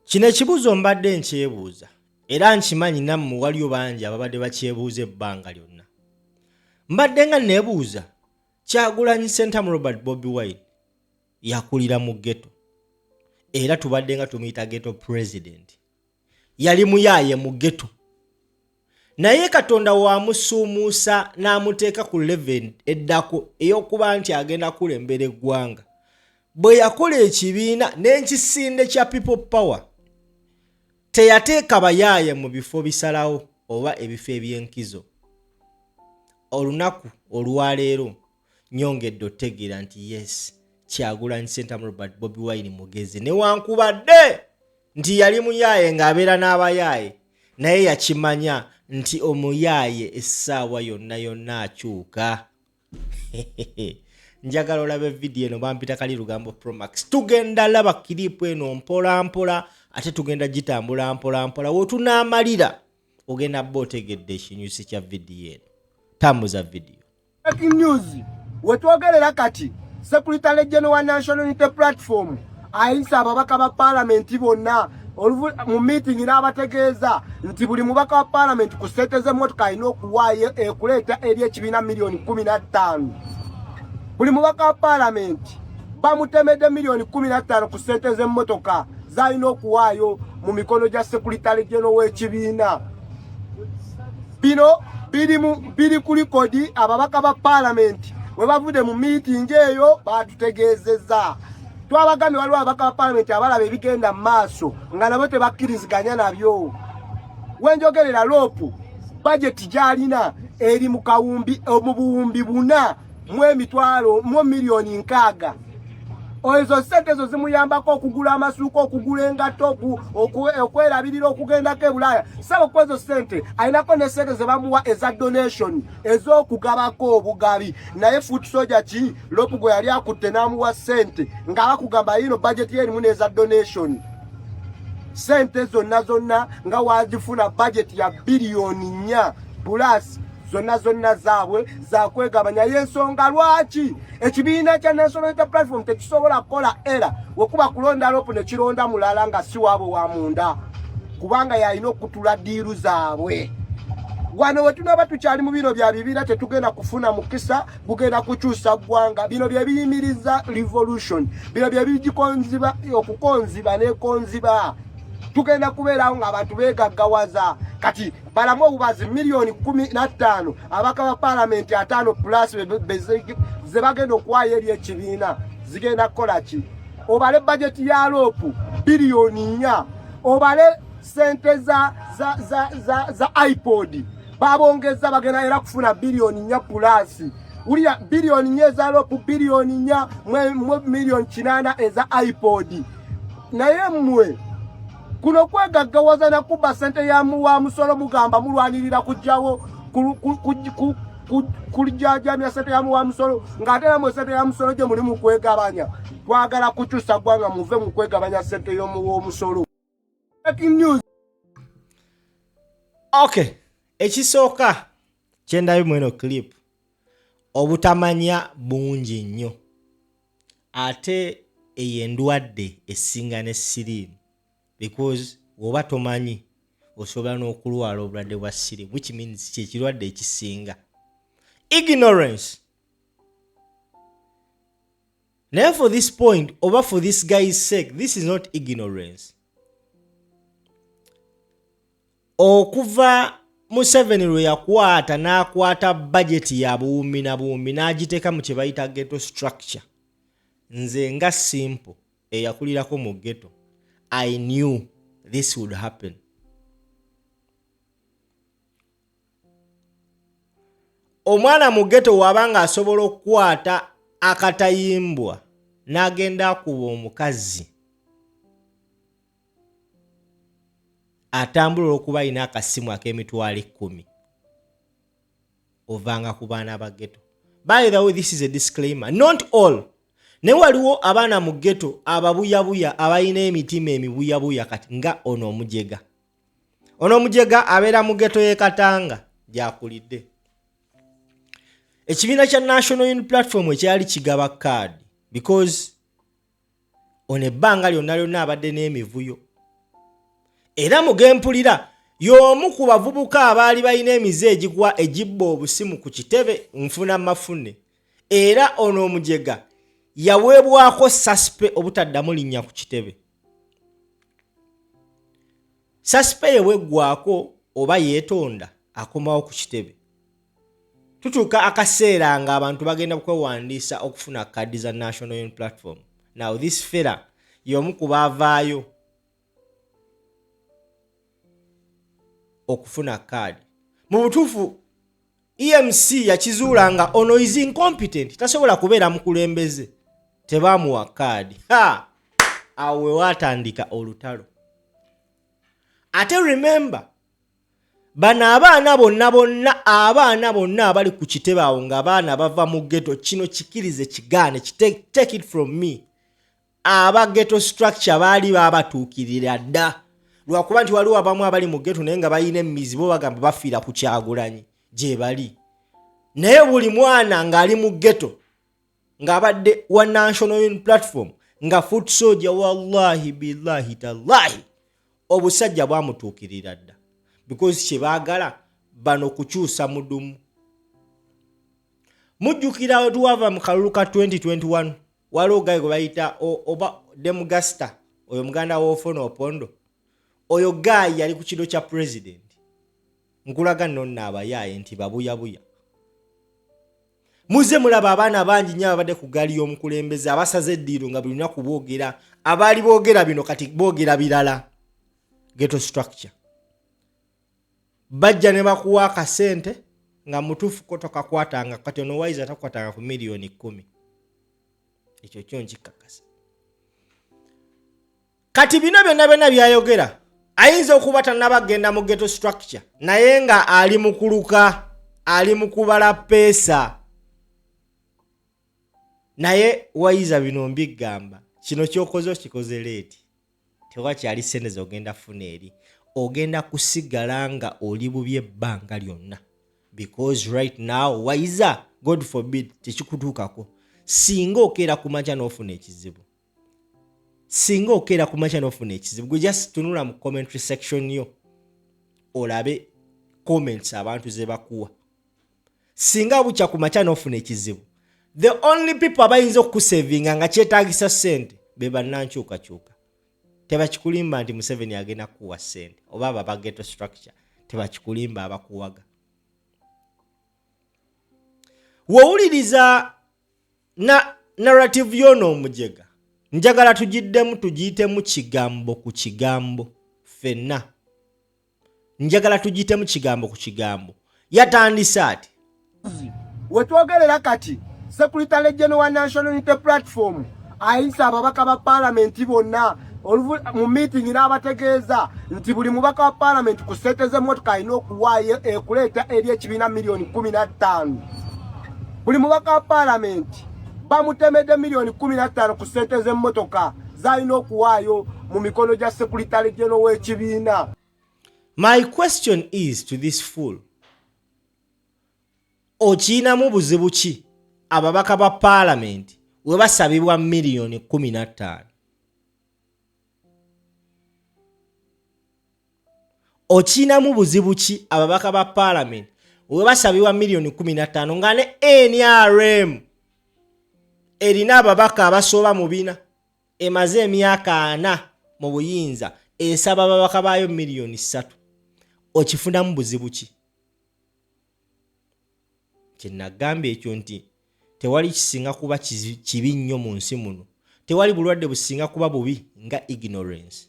Kino ekibuuzo mbadde nkyebuuza era nkimanyi nammwe waliyo bangi ababadde bakyebuuza ebbanga lyonna. Mbadde nga neebuuza Kyagulanyi Ssentamu Robert Bobi Wine yakulira mu ghetto era tubadde nga tumuyita ghetto president. Yali muyaaye mu ghetto. Naye Katonda wamusuumuusa n'amuteeka ku level eddako ey'okuba nti agenda kulembera eggwanga. Bwe yakola ekibiina n'ekisinde kya people power, teyateeka bayaaye mu bifo bisalawo oba ebifo eby'enkizo. Olunaku olwaleero nyongedde otegeera nti yes, Kyagulanyi Ssentamu Robert Bobi Wine mugezi, newankubadde nti yali muyaaye ng'abeera n'abayaaye, naye yakimanya nti omuyaaye essaawa yonna yonna akyuka. Njagala olabe video eno bampita Kali Lugambo Promax. Tugenda laba kilipu eno mpola mpola ate tugenda gitambula mpola mpola. Wotunaamalira ogenda bba otegedde ekinyusi kya video eno. Tambuza video. Breaking news. Wetwogerera kati Secretary General National Unity Platform ayisa ababaka ba parliament bonna mu meeting n'abategeeza nti buli mubaka wa parliament ku seteze motoka alina okuwaayo ekuleeta eri ekibiina milioni 15. Buli mubaka wa parliament bamutemedde milioni 15 ku seteze motoka zalina okuwaayo mu mikono gya Secretary General w'ekibiina. Bino biri ku likodi ababaka ba parliament we bavude mu meeting eyo batutegeezezza. Twabagambye waliwo ababaka ba parliament abalaba ebigenda mu maaso nga nabo tebakkiriziganya nabyo. Wenjogerera lopu budget gyalina eri mu kawumbi mu buwumbi 4 mu emitwalo mu milioni 6. Ezo sente ezo zimuyambako okugula amasuuka, okugula engatto, okwerabirira okugendako e Bulaaya. Sabo kwezo sente alinako ne sente ze bamuwa eza donation ez'okugabako obugabi. Naye Foot Soldier ki lopu gwe yali akutte n'amuwa sente nga bakugamba yino budget yerimu n'eza donation. Sente zonna nga wazifuna budget ya biliyoni 4 plus zonna zaabwe za kwegabanya. Yensonga lwaki ekibiina kya National Unity Platform tekisobola kukola era wekuba kulonda lopu ne kironda mulala nga si waabo wa munda, kubanga yalina okutula diiru zaabwe. Wano wetunaba tukyali mu bino bya bibira tetugenda kufuna mukisa gugenda kukyusa ggwanga. Bino bye biyimiriza revolution, bino bye bigikonziba okukonziba n'ekonziba. Tugenda kubeerawo ng'abantu beegaggawaza. Kati balamu obubazi milioni 15 abaka ba parliament 5 plus ze bagenda okuwaayo eri ekibiina zigenda kukola ki? Obale budget ya lopu biliyoni 4, obale sente za iPod babongeza bagenda era kufuna biliyoni 4 plus. Uliya biliyoni 4 za lopu, biliyoni 4 milioni 8 eza iPod. Naye mmwe kuno kwegaggawaza na kuba sente ya wa musolo mugamba mulwanirira kujjawo kulijajamya sente ya wa musolo ng'ate namwe sente ya musolo gye muli mu kwegabanya. Twagala kukyusa ggwanga muve mu kwegabanya sente y'omusolo. Breaking news. Okay, ekisooka kyendayo mweno clip obutamanya bungi nnyo ate eyendwadde esinga ne siriimu. Because woba tomanyi osobola n'okulwala obulwadde bwa siriimu, which means kyekirwadde ekisinga. Ignorance. Now for this point, over for this guy's sake, this is not ignorance. Okuva Museveni lwe yakwata n'akwata budget ya buwumbi na buwumbi n'agiteeka mu kye bayita ghetto structure. Nze nga simple eyakulirako mu ghetto, I knew this would happen. Omwana mu ghetto wabanga asobola okukwata akatayimbwa n'agenda akuba omukazi, atambula okuba alina akasimu ak'emitwalo 10, ovanga ku baana ba ghetto. By the way, this is a disclaimer. Not all. Ne waliwo abaana mu ghetto ababuyabuya abalina emitima emibuyabuya kati nga ono omujega. Ono omujega abeera mu ghetto y'e Katanga gyakulidde. Ekibiina kya National Unity Platform ekyali kigaba card because ono ebbanga lyonna lyonna abadde n'emivuyo. Era mugempulira y'omu ku bavubuka abaali balina emize egigwa egibba obusimu ku kitebe nfuna mafune. Era ono omujega yaweebwako suspe obutaddamu linnya ku kitebe. Suspe yeweggwako oba yeetonda akomawo ku kitebe. Tutuuka akaseera nga abantu bagenda kwewandiisa okufuna kaadi za National Unity Platform. Now this fella y'omu ku baavaayo okufuna kaadi. Mu butuufu EMC yakizuula nga ono is incompetent, tasobola kubeera mukulembeze, tebaamuwa kaadi. Awo we waatandika olutalo. Ate remember, bano abaana bonna abali ku kitebe awo nga abaana bava mu ghetto, kino kikirize kigaane, take it from me. Aba ghetto structure baali babatuukirira dda. Lwakuba nti waliwo abamu abali mu ghetto naye nga balina emizi bo bagamba bafiira ku Kyagulanyi gye bali. Naye buli mwana ng'ali mu ghetto ng'abadde wa National Unity Platform nga foot soldier, wallahi billahi tallahi obusajja bwamutuukirira dda. Because kye baagala bano kukyusa mudumu. Mujjukira tuwava mu kalulu ka 2021 waliwo gayi gwe bayita oba Demugasta, oyo muganda w'Ofono Opondo. Oyo gayi yali ku kiro kya president. Nkulaga nonna abayaaye nti babuyabuya. Muze mulaba abaana bangi nnyo abadde ku gaali y'omukulembeze abasaze eddiiro nga buli lunaku boogera, abaali boogera bino kati boogera birala. Ghetto structure. Bajja ne bakuwa akasente nga mutuufu ko tokakwatanga, kati ono Waiza takwatanga ku miliyoni 10. Ekyo kyo nkikakasa. Kati bino byonna byayogera ayinza okuba tannabagenda mu ghetto structure naye nga ali mukuluka, ali mukubala pesa. Naye Waiza bino mbigamba, kino kyokoze okikoze leeti. Tewakyali sente z'ogenda funa eri. Ogenda kusigala nga oli bubye ebbanga lyonna. Because right now, Waiza, God forbid, tekikutuukako. Singa okeera ku makya n'ofuna ekizibu. Singa okeera ku makya n'ofuna ekizibu. Gwe just tunula mu commentary section yo. Olabe comments abantu ze bakuwa. Singa bukya ku makya n'ofuna ekizibu. The only people abayinza okukusavinga nga kyetaagisa sente be bannankyukakyuka. Tebakikulimba nti Museveni agenda kuwa sente oba aba ghetto structure, tebakikulimba abakuwaga. Wowuliriza narrative y'ono omujega, njagala tugiddemu tugiyitemu kigambo ku kigambo ffenna. Njagala tugiyitemu kigambo ku kigambo. Yatandise ati wetwogerera kati Secretary General wa National Unity Platform ayisa ababaka ba parliament bonna mu meeting n'abategeeza nti buli mubaka wa parliament ku sente z'emmotoka alina okuwaayo ekuleeta eri ekibiina miliyoni 15. Buli mubaka wa parliament bamutemedde miliyoni 15 ku sente z'emmotoka z'alina okuwaayo mu mikono gya Secretary General w'ekibiina. My question is to this fool. Okiinamu buzibu ki ababaka ba parliament we basabibwa miliyoni 15? Okiinamu buzibu ki ababaka ba parliament we basabibwa miliyoni 15 nga ne NRM erina ababaka abasoba mu bina emaze emyaka 4 mu buyinza esaba ababaka baayo miliyoni 3? Okifunamu buzibu ki? Kinagambye ekyo nti tewali kisinga kuba kibi nnyo mu nsi muno. Tewali bulwadde businga kuba bubi nga ignorance.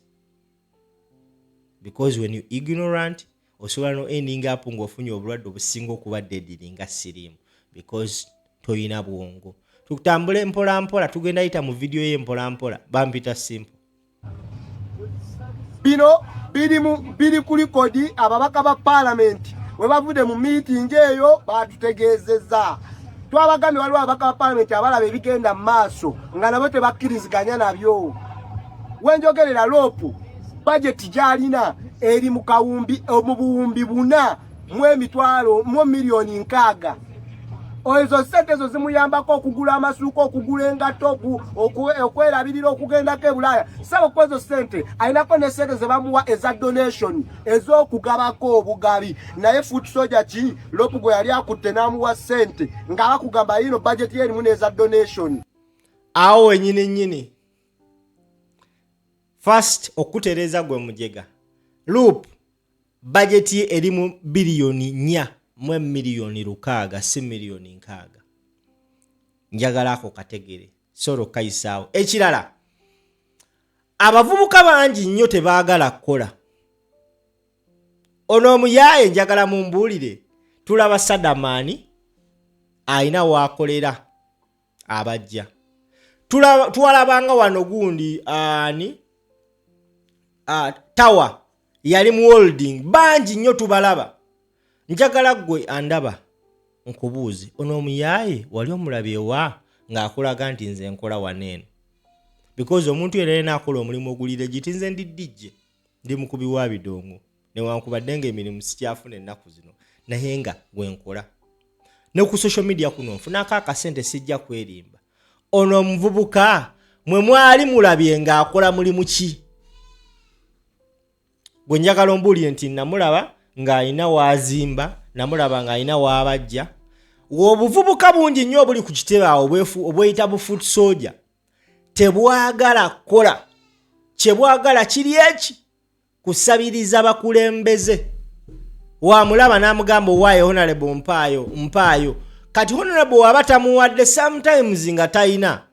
Because when you ignorant, osobola no ending up ng'ofunye obulwadde obusinga okuba deadly nga sirimu. Because toyina bwongo. Tutambule mpola mpola, tugenda yita mu video ye mpola mpola. Bampita simple. Bino biri kuli kodi ababaka ba parliament we bavude mu meeting eyo batutegeezezza. Twabagambye waliwo ababaka ba parliament abalaba ebigenda mu maaso nga nabo tebakkiriziganya nabyo. Wenjogerera lopu budget gyalina eri mu kawumbi mu buwumbi 4 mu miliyoni 6. ezo ssente ezo zimuyambako okugula amasuuka, okugula engatto, okwerabirira okugendako e Bulaaya. Ssebo ku ezo ssente alinako ne ssente ze bamuwa eza donation ez'okugabako obugabi. Naye Foot Soldier ki Lopu gwe yali akutte n'amuwa ssente nga bakugamba yino budget ye erimu n'eza donation. Awo wenyini first okutereeza gwe mujega Loop budget ye erimu biliyoni 4 mu miliyoni 6 si miliyoni 6. Njagala ako kategere soro kaisaawo. Ekirala abavubuka bangi nnyo tebaagala kukola. Ono omuyaaye njagala mumbuulire tulaba Sadamani ayina waakolera abajja. Twalabanga wano gundi Tower yali mu holding bangi nnyo tubalaba. Njagala gwe andaba nkubuuze ono omuyaaye wali omulabye wa ng'akulaga nti nze nkola waneeno. Because omuntu era akola omulimu ogulire giti nze ndidijje ndi mukubi wa bidongo newankubadde ng'emirimu sikyafuna ennaku zino naye nga gwe nkola. Ne ku social media kuno nfunako akasente sijja kwerimba. Ono omuvubuka mwe mwali mulabye ng'akola mulimu ki? Gwe njagala ombuulire nti namulaba ng'alina waazimba, namulaba ng'alina waabajja. Obuvubuka bungi nnyo obuli ku kitebe awo obweyita bu Foot Soldier tebwagala kukola. Kyebwagala kiri eki kusabiriza bakulembeze. Wamulaba n'amugamba owaaye honorable mpaayo. Kati honorable waba tamuwadde sometimes nga tayina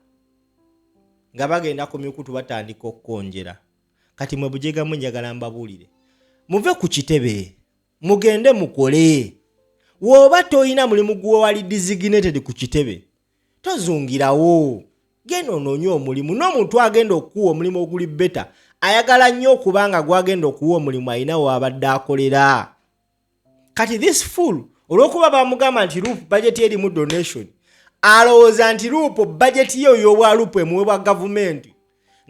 nga bagenda ku mikutu batandika okukonjera. Kati mwe bujega mwe njagala mbabuulire muve ku kitebe mugende mukole. Woba toyina mulimu gwe wali designated ku kitebe tozungirawo, genda onoonye omulimu. N'omuntu agenda okuwa omulimu oguli beta ayagala nnyo okubanga gwagenda okuwa omulimu ayina wabadde akolera. Kati this fool olw'okuba bamugamba nti Loop budget erimu donation alowooza nti Loop budget ye y'obwa Loop emuwebwa gavumenti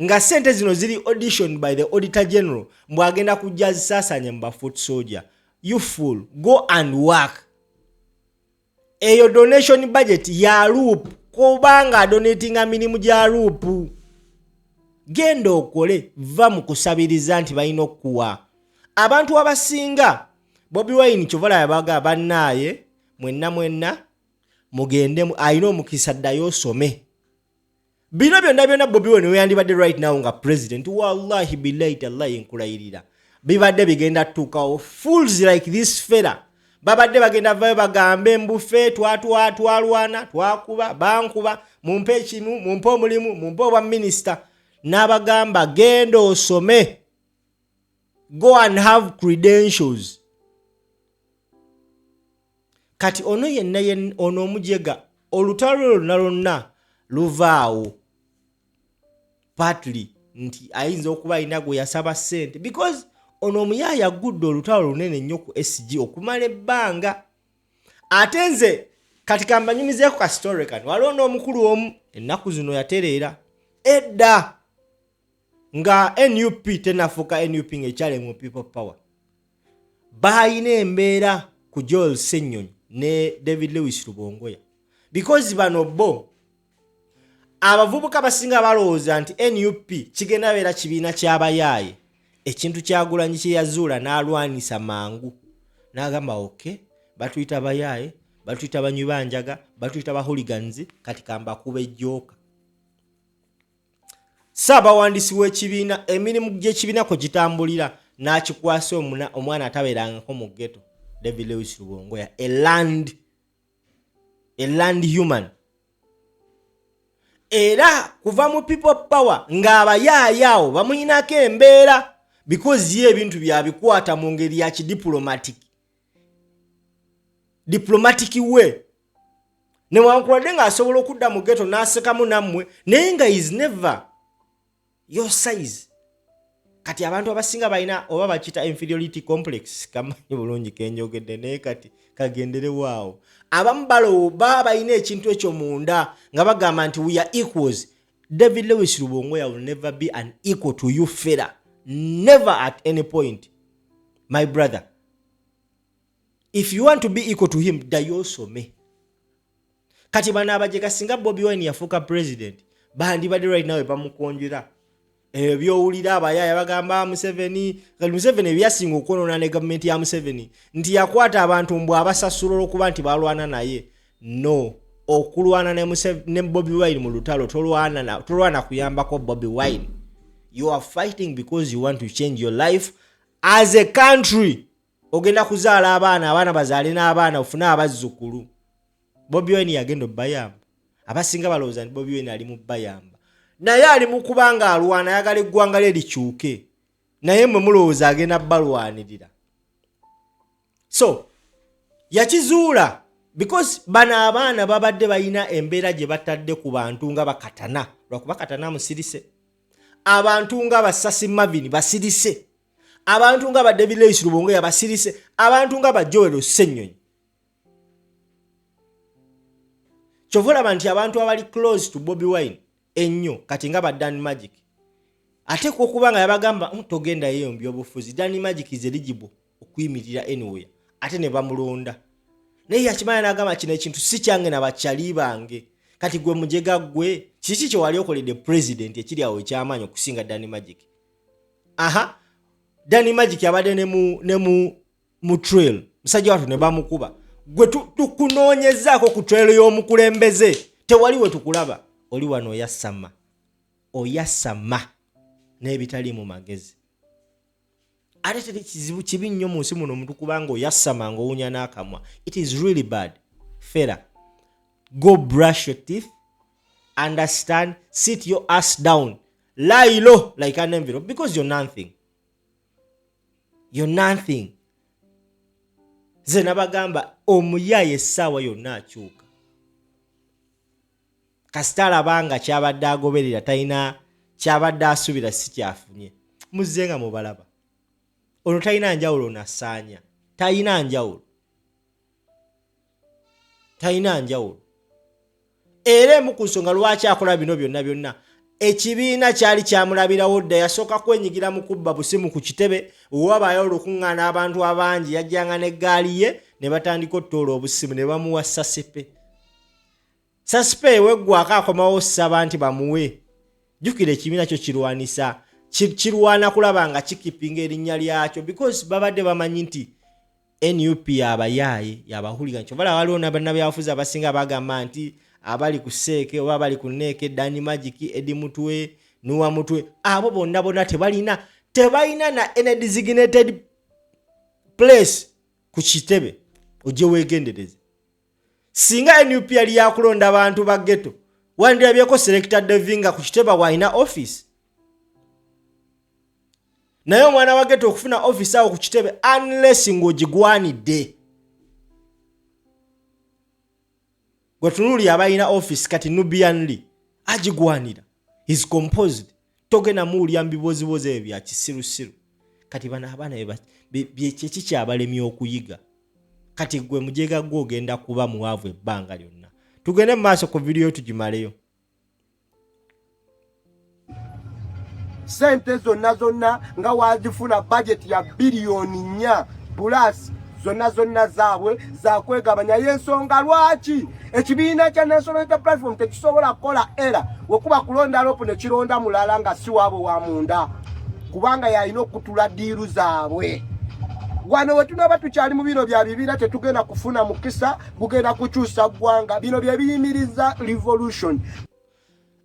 nga ssente zino ziri audition by the Auditor General mbwagenda kujja zisaasanya mu ba Foot Soldier. You fool, go and work. Eyo donation budget ya Loop kubanga donatinga mirimu gya Loop. Genda okole, va mu kusabiriza nti balina okuwa. Abantu abasinga Bobi Wine kyovala yabaga bannaaye mwenna mugende ayina omukisa ddayo osome. Bino byonna Bobi Wine we yandibadde right now nga president wallahi billahi tallahi nkulayirira bibadde bigenda tukawo. Fools like this fella babadde bagenda vayo bagambe mbufe twalwana twakuba bankuba mumpe ekimu mumpe omulimu mumpe obwa minister n'abagamba genda osome, go and have credentials. Kati ono yenna ono omujega olutalo lonna luvaawo partly nti ayinza okuba alina gwe yasaba ssente because ono omuyaya agudde olutalo lunene nnyo ku SG okumala ebbanga. Ate nze kati kambanyumizeeko ka story kano waliwo n'omukulu omu ennaku zino yatereera edda nga NUP tenafuuka NUP ng'ekyali mu People Power. Bayina embeera ku Joel Ssenyonyi ne David Lewis Rubongoya because bano bo abavubuka basinga balowooza nti NUP kigenda beera kibiina ky'abayaaye ekintu kyagulanyi kye yazuula n'alwanisa mangu n'agamba okay batuyita bayaaye batuyita banywi banjaga batuyita bahooligans kati kamba kuba ejjooka. Ssaabawandiisi w'ekibiina emirimu gy'ekibiina ko gitambulira n'akikwasa omwana atabeerangako mu ghetto David Lewis Rubongoya a land human. Era kuva mu People Power ng'abayaayawo bamuyinako embeera because ye ebintu byabikwata mu ngeri ya kidiplomatic way. Newankubadde ng'asobola okudda mu ghetto n'asekamu nammwe naye nga is never your size. Kati abantu abasinga balina oba bakita inferiority complex kamanyi bulungi kenjogedde naye kati kagendere waawo. Abamu balo baba balina ekintu ekyo munda nga bagamba nti we are equals. David Lewis Rubongoya will never be an equal to you fella. Never at any point. My brother. If you want to be equal to him, dayo some. kati bana abajeka singa Bobi Wine yafuuka president bandi badi right now bamukonjera ebyowulira abayaya bagamba Museveni ebyasinga okwonona ne government ya Museveni nti yakwata abantu mbwa abasasula okuba nti balwana naye. No, okulwana ne Bobi Wine mu lutalo tolwana kuyambako Bobi Wine. You are fighting because you want to change your life as a country. Ogenda kuzaala abaana bazaale n'abaana ofuna abazzukulu. Bobi Wine yagenda bayamba. Abasinga balowooza nti Bobi Wine ali mu bayamba. Naye ali mu kubanga alwana ayagala eggwanga lye likyuke. Naye mwe mulowooza agenda balwanirira. So, yakizuula because bana abaana babadde bayina embeera gye batadde ku bantu nga bakatana. Lwakuba katana musirise. Abantu nga Basasi Mavini basirise. Abantu nga ba David Lewis Lubongo yabasirise. Abantu nga ba Joel Ssenyonyi. Chovola banti abantu abali close to Bobi Wine ennyo kati nga ba Dan Magic. Ate kokubanga yabagamba togenda yeyo mbyobufuzi. Dan Magic is eligible okuyimirira anywhere. Ate ne bamulonda. Naye yakimanya n'agamba kino ekintu si kyange na bakyali bange. Kati gwe mujega gwe kiki kye wali okoledde president ekiri awo ekyamaanyi okusinga Dan Magic. Aha, Dan Magic abadde ne mu trail. Musajja watu ne bamukuba. Gwe tukunoonyezaako ku trail y'omukulembeze. Tewali we tukulaba. Oli wano oyasama n'ebitali mu magezi. Ate teri kizibu kibi nnyo mu nsi muno omuntu kubanga oyasama ng'owunya n'akamwa. It is really bad. Fera. Go brush your teeth. Understand. Sit your ass down. Lie low like an envelope because you're nothing. You're nothing. Ze nabagamba omuyaye essaawa yonna akyuka. Kasita alabanga kyabadde agoberera talina kyabadde asuubira si kyafunye. Muzzenga mubalaba. Ono talina njawulo nasaanya. Talina njawulo. Era emu ku nsonga lwaki akola bino byonna ekibiina kyali kyamulabirawo dda yasooka kwenyigira mu kubba busimu ku kitebe wabayo olukuŋŋaana abantu abangi yajjanga n'eggaali ye ne batandika ottoola obusimu ne bamuwa sasipe weggwako akomawo ssaba nti bamuwe. Jjukira ekibiina kyo kirwana kulaba nga kikipinga erinnya lyakyo because babadde bamanyi nti NUP abayaaye yabahuliga nkyo bala waliwo n'abannabyabufuzi abasinga bagamba nti abali ku Seeke oba abali ku Neeke Dan Magic Edi Mutwe Nuwa Mutwe abo bonna tebalina na any designated place ku kitebe ojje weegendereze. Singa NUP yali yakulonda abantu ba ghetto wandirabyeko Selector Devinga ku kitebe waina office. Naye omwana wa ghetto okufuna office awo ku kitebe unless ng'ogigwanidde. Gwatunuli abayina office kati Nubian Lee agigwanira is composed togena muulya mbibozibozi ebyo bya kisirusiru kati bana abaana byekiki kyabalemye okuyiga kati gwe mujega gwo ogenda kuba muwaavu ebbanga lyonna. Tugende mu maaso ku video tugimaleyo. Sente zonna nga wazifuna budget ya billioni 4 plus zonna zaabwe zakwegabanya y'ensonga lwaki ekibiina kya National Unity Platform tekisobola kukola era wekuba kulonda lopo ne kironda mulala nga si waabwe wa munda kubanga yalina okutula diiru zaabwe. Wano we tunaba tukyali mu biro bya bibira tetugenda kufuna mukisa gugenda kukyusa ggwanga. Bino bye biyimiriza revolution.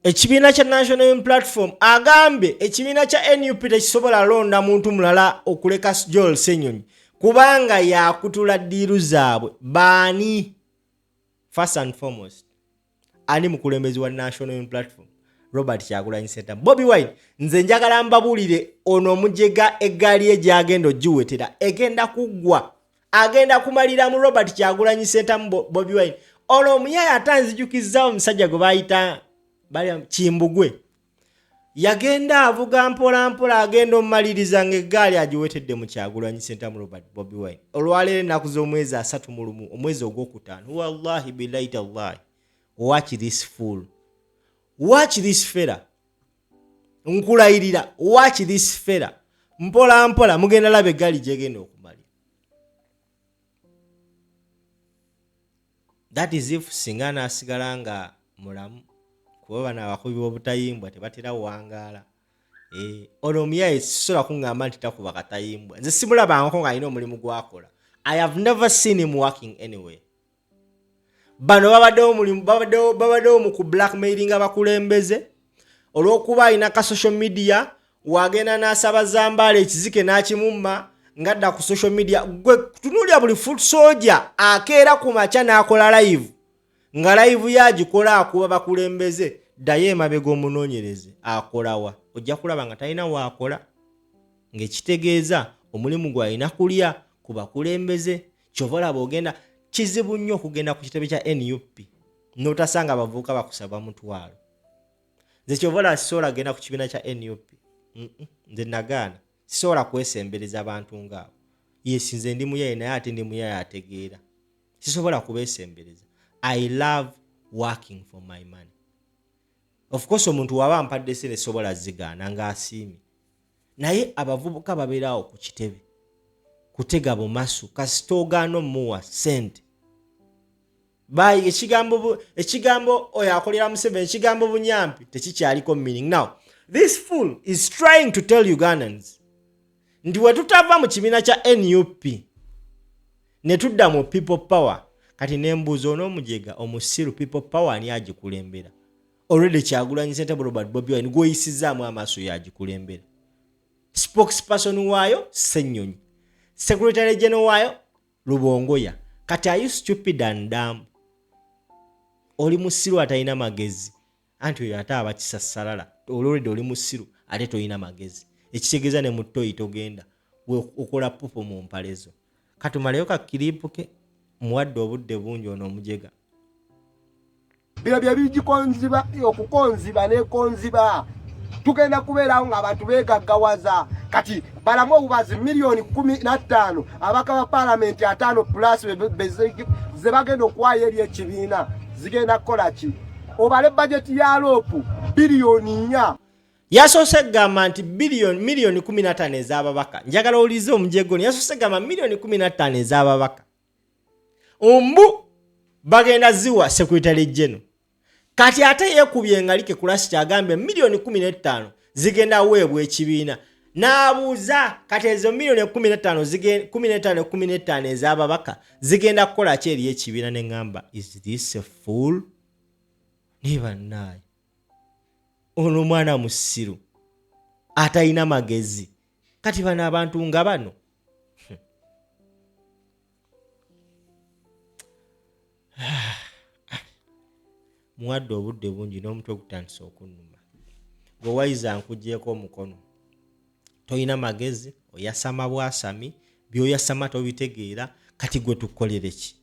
Ekibiina kya National Unity Platform agambye ekibiina kya NUP tekisobola londa muntu mulala okuleka Joel Ssenyonyi kubanga yakutula diiru zaabwe. Baani? First and foremost, ani mukulembezi wa National Unity Platform Robert Kyagulanyi Ssentamu. Bobi Wine nze njagala mbabulire ono omujega eggaali ye gy'agenda ogiwetera egenda kuggwa. Agenda kumalira mu Robert Kyagulanyi Ssentamu Bobi Wine. Ono omuyaya atanzijukizzawo omusajja gwe bayita Kimbugwe. Yagenda avuga mpola agenda omumaliriza ng'eggaali agiwetedde mu Kyagulanyi Ssentamu Robert Bobi Wine. Olwaleero ennaku z'omwezi 31 omwezi ogwokutaano. Wallahi billahi tallahi. Watch this fool. Watch this fella. Nkulayirira. Watch this fella. Mpola mugenda laba eggaali gyegenda okumalira. That is if singa nasigala nga mulamu kuba bano abakubi b'obutayimbwa tebatera wangaala. Ono omuyaye sisobola kuŋŋamba nti takuba katayimbwa. Nze simulabangako ng'alina omulimu gwakola. I have never seen him working anywhere. Bano babaddewo mu ku blackmailing abakulembeze olw'okuba alina ka social media wagenda n'asaba Zambaala ekizike n'akimumma ngadda ku social media. Gwe tunuulira buli foot soldier akeera ku makya n'akola live nga live yagikola akuba bakulembeze ddayo emabega omunoonyereze akolawa. Ojja kulaba nga talina waakola ng'ekitegeeza omulimu gw'alina kulya ku bakulembeze. Kyova olaba ogenda kizibu nnyo okugenda ku kitebe kya NUP n'otasanga abavubuka bakusaba mutwalo. Nze kyova olaba sisobola genda ku kibiina kya NUP. Nze nagaana sisobola kwesembereza abantu ngaabo. Yes, nze ndi muyaye naye ate ndi muyaye ategeera. Sisobola kubeesembereza. I love working for my money. Of course omuntu waba ampadde sente sobola zigaana ng'asiimye. Naye abavubuka babeerawo ku kitebe kutega bumasu kasitoogaano muwa sente. Bayi ekigambo oyo akolera Museveni ekigambo bunyampi tekikyaliko meaning. Now this fool is trying to tell Ugandans nti we tutava mu kibiina kya NUP ne tudda mu people power. Kati nembuuza onoomujega omusiru people power ani agikulembera? Already Kyagulanyi Ssentamu Robert Bobi Wine gw'oyisizaamu amaaso yagikulembera. Spokesperson waayo Ssenyonyi, Secretary General waayo Lubongoya. Kati are you stupid and dumb? Oli musiru atalina magezi anti oyo ate abakisassalala. Already oli musiru ate tolina magezi. Ekitegeeza ne mutoyi togenda okola pupo mu mpalezo. Katumaleyo ka kiripu ke muwadde obudde bungi ono omujega. Bino bye bigikonziba okukonziba nekonziba. Tugenda kubeerawo ng'abantu beegaggawaza. Kati balamu obubazi milioni 15 abaka ba parliament 5 plus ze bagenda okuwaayo eri ekibiina zigenda kukola ki? Obale budget ya lopu bilioni 4. Yasoose gamba nti milioni 15 ez'ababaka. Njagala olize omujegoni yasoose gamba milioni 15 ez'ababaka. Ombu bagenda ziwa Secretary General. Kati ate yeekubye ngalike kulasi kyagambye milioni 15 zigenda weebwa ekibiina. N'abuuza kati ezo milioni 15 ez'ababaka zigenda kukola ki eri ekibiina ne ngamba is this a fool? Niba naye ono mwana musiru atalina magezi. Kati bano abantu nga bano muwadde obudde bungi n'omutwe gutandise okunnuma. Gwe wayiza nkugyeko omukono. Toyina magezi, oyasama bwasami, by'oyasama tobitegeera, kati gwe tukolere ki?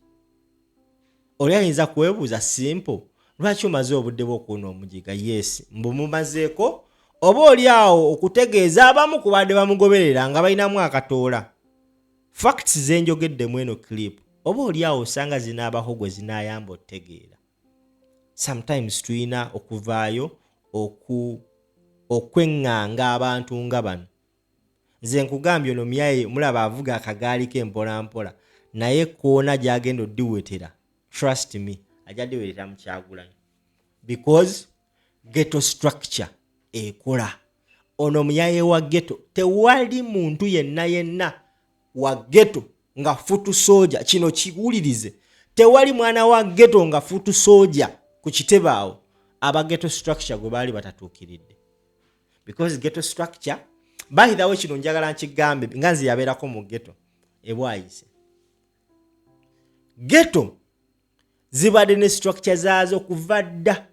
Oli ayinza kwebuuza simple, lwaki omaze obudde bw'okuwona omujiga? Yes, mbu mumazeeko oba oli awo okutegeeza abamu ku badde bamugoberera nga balinamu akatoola. Facts ze njogedde mu eno clip oba oli awo osanga zinaabaho gwe zinaayamba otegeera. Sometimes tuyina okuvaayo okweŋŋanga abantu nga bano. Nze nkugambye ono muyaye mulaba avuga akagaali ke mpolampola naye koona gy'agenda oddiwetera. Trust me, ajja ddiwetera mu Kyagulanyi. Because ghetto structure ekola. Ono muyaye wa ghetto. Tewali muntu yenna wa ghetto nga futu soja. Kino kiwulirize. Tewali mwana wa ghetto nga futu soja ku kitebe awo. Aba ghetto structure gwe baali batatuukiridde. Because ghetto structure by the way kino njagala nkigambe nga nze yabeerako mu ghetto ebwayise. Ghetto zibadde ne structure zaazo kuva dda.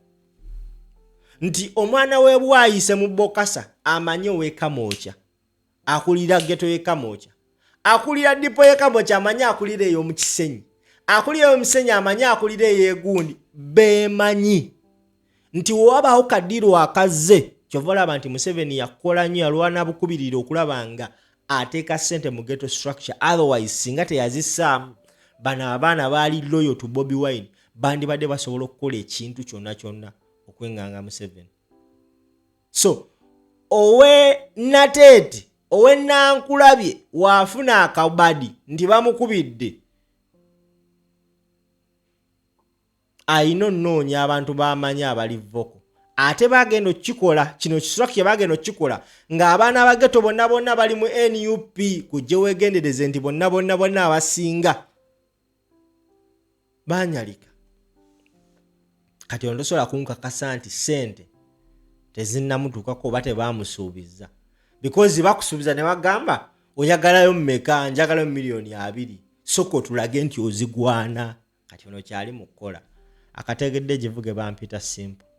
Nti omwana we bwayise mu Bokasa amanye ow'Ekamoocha akulira ghetto y'Ekamoocha, akulira dipo y'Ekamoocha amanye akulira eyo mu Kisenyi, akulira eyo mu Kisenyi amanye akulira eyo beemanyi nti wabaho kadiru akaze. Kyova olaba nti Museveni yakola nnyo yalwana bukubirira okulaba nga ateeka ssente mu ghetto structure. Otherwise singa teyazissaamu bano abaana baali loyal to Bobi Wine bandibadde basobola okukola ekintu kyonna okweŋŋanga Museveni. So owe Nateete owe Nankulabye waafuna akabadi nti bamukubidde ayina onnoonya abantu bamanyi abali voko ate bagenda okikola kino kiswa kye bagenda okikola ng'abaana abageto bonna bonna bali mu NUP kujje weegendereze nti bonna abasinga banyalika kati ono tosobola kunkakasa nti ssente tezinnamutuukako oba tebaamusuubiza because bakusuubiza ne bagamba oyagalayo mmeka njagalayo miliyoni 2 soko tulage nti ozigwana kati ono kyali mu kukola akategedde givuge bampita simple